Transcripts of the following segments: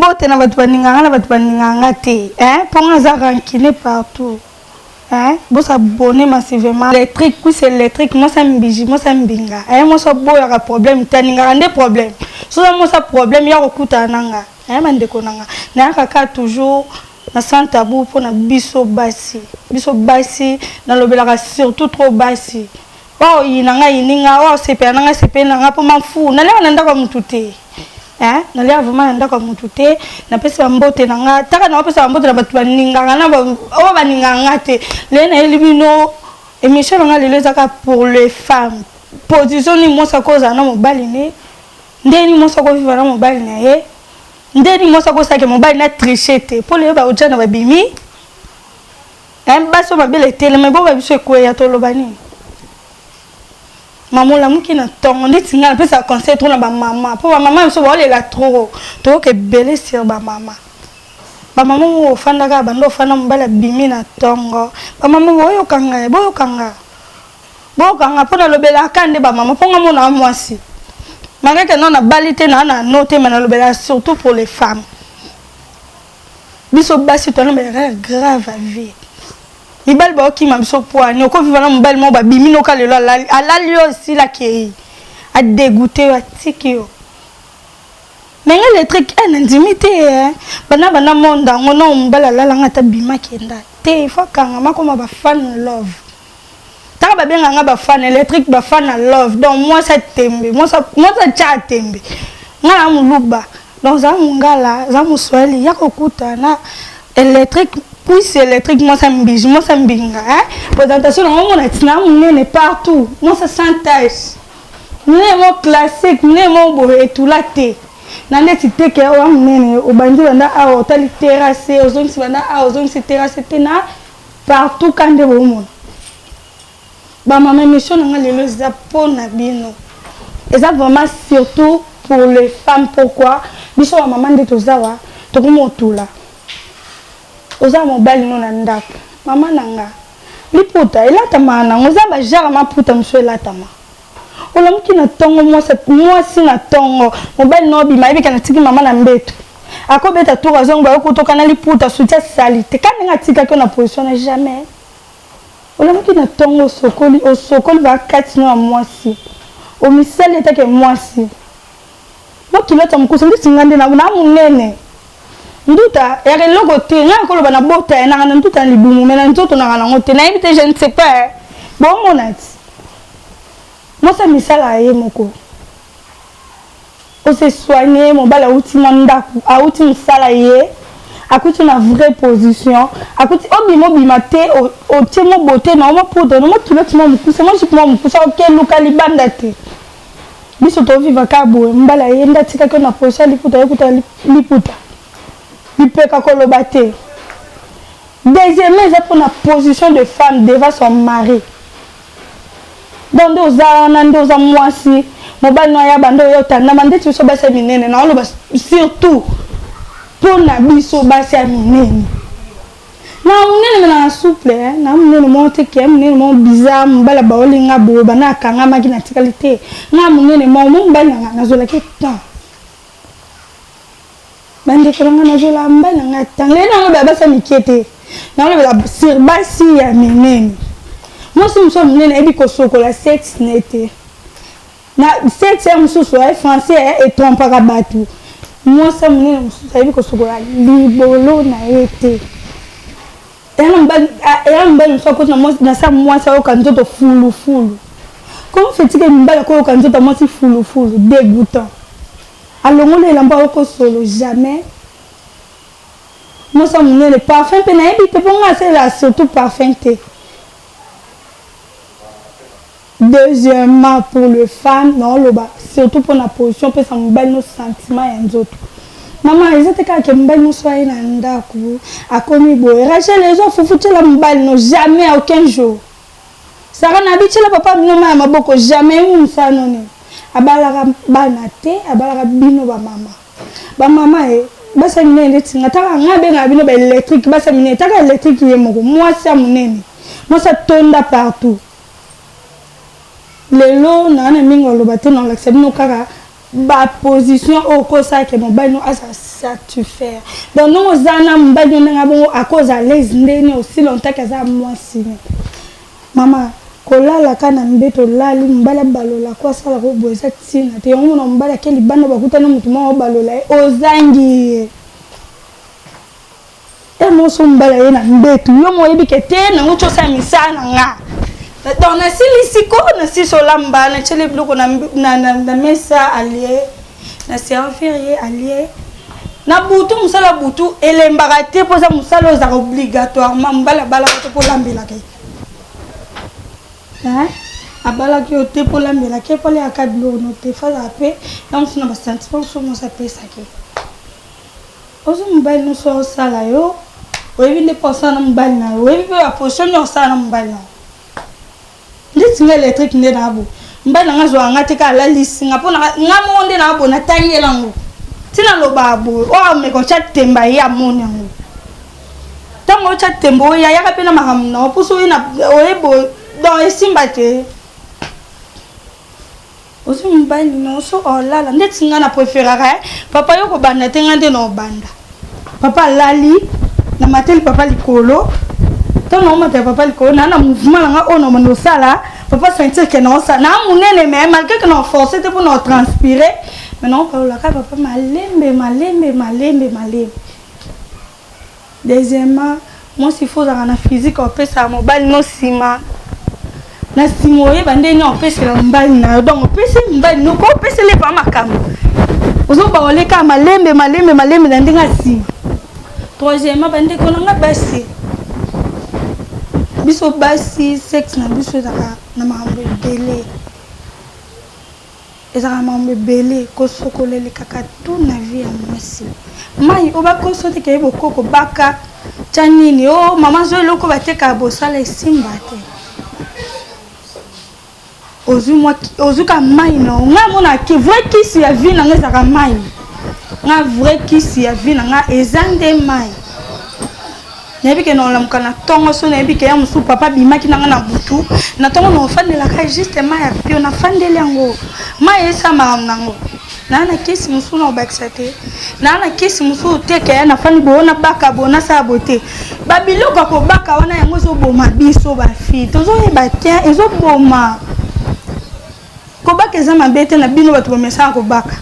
mbote na batu baninganga na batu baninganga te pour nga za rancune partout bosa abonné massivement électrique oui c'est électrique moi ça mbiji moi ça mbinga moi ça boya problème taninga ande problème so moi ça problème ya kokuta nanga mandeko nanga na kaka toujours na sans tabou pour na biso basi na lobelaka surtout trop basi wa inanga ininga wa sepe nanga po mafu na leo nanda kwa mtu te na leo vraiment nanda kwa mtu te na pesa mbote nanga taka na pesa mbote na batu baninganga na ba baninganga te le na elimino émission nga lelo zaka pour les femmes position ni moi ça cause na mobali ne ndeni moi ça ko vivre na mobali na ye ndeni moi ça ko sa ke mobali na tricher te pour le ba ojana ba bimi baso ba bele tele mais bo ba biso ko ya to lobani maman la muki na tongo ndeti nga pesa conseil trop na ba maman pour ba maman so ba la trop to ke belé sur ba maman o fanda ka bando fanda mbala bimi na tongo ba maman boyo kanga pour na lobela kande ba maman pour nga mona mwasi malgré que non na balité na noté mais na lobela surtout pour les femmes biso basi to na grave à vie ibal ba ki ma biso poani ko vivre na mbal mo ba bimi no kalelo alali aussi la ki a dégoûté a tikio mais l'électrique en intimité bana monde ngona mbala la nga ta bima kenda te fa kanga makoma ba fan love ta ba benga nga ba fan électrique ba fan love donc moi ça tembe moi ça cha tembe nga muluba donc za ngala za muswali yakokuta na électrique puis c'est électrique moi ça mbinga présentation on a tina munene partout moi ça santage mon classique mon beau et tout la té na neti te ke wa munene o bandi banda a hôtel terrassé aux zones banda a aux zones terrassé na partout quand de bon ba ma mission nga lelo za pona bino et ça vraiment surtout pour les femmes pourquoi biso wa maman de tozawa to kumotula oza mobali no na ndako mama nanga liputa elata mana ngoza ba jara maputa mso elata ma olamuki na tongo mwasi na tongo mobali no bima ebika na tiki mama na mbeto akobeta tour azongo ba kotoka na liputa soutien salite kana nga tika ko na position na jamais olamuki na tongo sokoli ba kati no mwasi o misali etake mwasi mo kilota mkuso ndi singande na munene nduta ya loko te nga ko bana bota na nduta libumu mena nzoto na ngana ngote na ibite je ne sais pas bon monati moi ça misala ye moko o se soigner mon bala outi mandaku a outi misala ye akuti na vraie position akuti obima te o temo beauté na mo poudre no mo kiloti mo mkusa mo jipmo mkusa o ke luka libanda te biso to viva kabo mbala ye ndatika ko na position liputa Lipeka kolobate. Deuxièmement, c'est pour la position de femme devant son mari. Donc, deux ans, moi aussi, mon bal noya bando yota, na mande tu so basa minene, na oloba surtout pour na biso basa minene. Na munene na souple, na munene monte ke, munene mon bizarre, mbala baoli nga bo, bana kanga maki na tikalite. Na munene mon mbala na zola ke temps. Bande kolanga na zola mbala nga temps. Le na baba sa mikete. Na le baba sirbasi ya minene. Moi si nous sommes nés et que la sexe n'était na sexe mususu est français et trompe à bateau moi ça me mususu et que la libolo na été et on bal soit que na ça moi ça au canto to fulu comment fait-il que mbala ko canto to moi si fulu dégoûtant alors on est là pas au solo jamais moi ça me le parfum pe na et pour moi c'est là surtout parfum té. Deuxièmement, pour les femmes, non, surtout pour la position, parce qu'on a nos sentiments et nos autres. Maman, ils étaient quand ils nous soient dans à commis Rachel, les gens, faut foutre la mballe, non, jamais, aucun jour. Ça rend habitué, le papa, non, maman, beaucoup, jamais, ou ça, non. Abalara banate, abalara bino, ba maman. Ba maman, basa mine électrique, nataka ngabe ngabino ba électrique, basa mine, taka électrique yemoko, moi, ça, mon moi, ça tourne partout. Les lots, non, mingo le bateau, non, l'accepte, non, kara, ba position au kosa que mon bail nous a satisfaire donc nous zana mbadio nga bongo à cause à l'aise ndeni aussi longtemps que ça moi si maman kolala kana mbeto lali mbala balola kwa sala ko boza tina te yango na mbala ke libanda bakutana mutu ma balola ozangi e mo so mbala ye na mbeto yo mo yebi ke te na ngocho sa misana nga donc na silisiko na sisolamba na chele bloko na mesa allié na servir allié na butu musala butu elembaka te po za musala oza obligatoirement mbala bala ko po lambela ke hein abala ki ote po lambela ke po le akadlo no te fa la pe na musuna ba sentiment so mo sa pesa ke ozo mbali no so sala yo oyebi ne posa na mbali na oyebi a position yo sala na mbali na nditsinga electric nde na abo mbali nga zo anga te ka la lisinga po na nga monde na abo na tangela ngo tina lo babo o me ko chat temba ya moni ngo tango chat tembo ya ya ka pena maham no puso ina oyebo dans esimba te ozo mbali no so olala nditsinga na préférera papa yo ko banda te ngande no banda papa lali na matel papa likolo tant non ma papa likolo na mouvement nga ono mano sala papa sentir que non ça na munene mais malgré que non forcé te pour non transpirer mais non la papa malembe deuxièmement moi s'il faut dans la physique on peut ça mobile non sima na simoye bande ni on peut se mbali na donc on peut se mbali no ko peut se le pas makamo ozo ba ole ka malembe na ndinga si troisièmement bande ko nga basi biso basi sexe na biso na mambo belé ezaka mambo belé ko sokolele kaka tout na vie ya mwasi mai oba ko sote ke bokoko baka chanini o mama zo loko bateka bosala esimba te ozuka mai no nga mona ki vrai kisi ya vie na nga ezaka mai nga vrai kisi ya vie na nga ezande mai nebi ke non lam kana tongo so nebi ke ya musu papa bimaki nanga na butu na tongo no fandela ka juste mai ya pio na fandela yango mai esa nango na kisi musu na obaxate na kisi musu teke ya na fandi bo na baka bona sa bote babiloko ko baka wana yango zo boma biso ba fi tozo yeba tiens ezo boma ko baka eza mabete na bino bato bomesa ko baka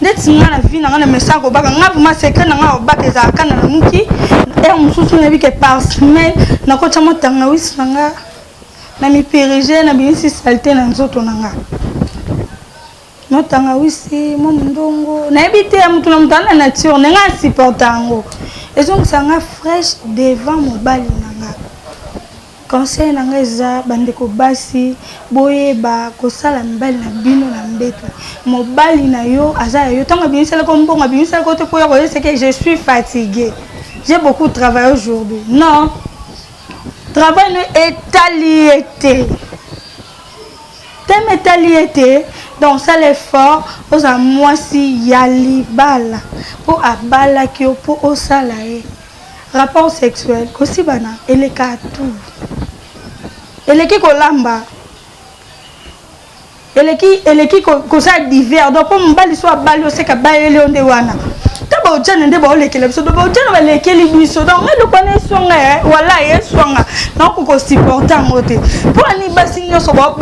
ndetsinga na vie na mesa ko baka nga buma secret na nga baka eza kana na muki et mususu na bike par semaine na ko chamo tanga wis nga na mi périger na binisi salté na nzoto nanga notanga wisi mo ndongo na ebite ya mutu na mutana nature nga supportango ezongo sanga fresh devant mobali nanga conseil nanga eza bandeko basi boyeba kosala mbali na bino na mbeto mobali na yo aza yo tanga binisela ko mbonga binisela ko te ko yo c'est que je suis fatigué j'ai beaucoup travaillé aujourd'hui non travail ne étaliété thème étaliété donc ça l'effort aux à moi si yali bala pour abala ki pour au salaire rapport sexuel aussi bana elle est tout elle est qui kolamba elle est qui ko ça divers donc pour mbali soit bali c'est ka baile onde wana taba ojana ndeba olekele biso do ojana balekeli biso donc le connaît songa wala yesonga donc ko supporter ngote pour ani basi nyoso ba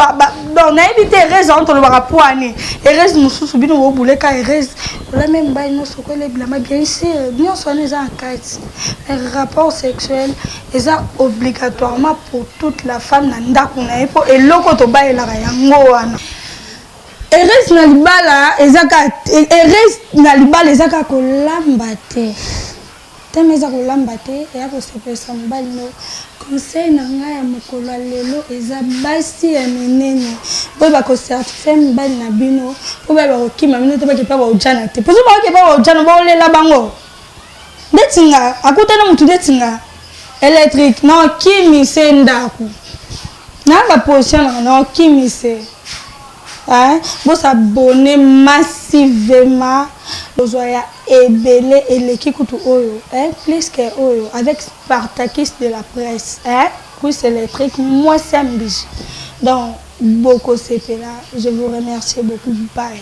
donc na éviter raison entre le rapport ani et reste mususu bino wo buleka reste la même bail no sokole blama bien sûr bien soné ça en carte un rapport sexuel est obligatoirement pour toute la femme na ndako na epo eloko to baila yango wana Eres na libala ezaka kolamba te. Teme ezaka kolamba te ya ko sepesa mbali no. Conseil na nga ya mokolo lelo eza basi ya menene. Bo ba ko certifier mbali na bino, bo ba ko kima bino to ba ke pa ba ojana te. Pozo ba ke pa ojana ba olela bango. Detinga akutana mutu detinga électrique na kimi se ndaku. Na ba position na kimi se vous abonnez massivement aux oya ebele et l'équipe oyo plus que oyo avec Spartakis de la presse oui c'est les trucs moi c'est un bijou donc beaucoup c'est là je vous remercie beaucoup bye.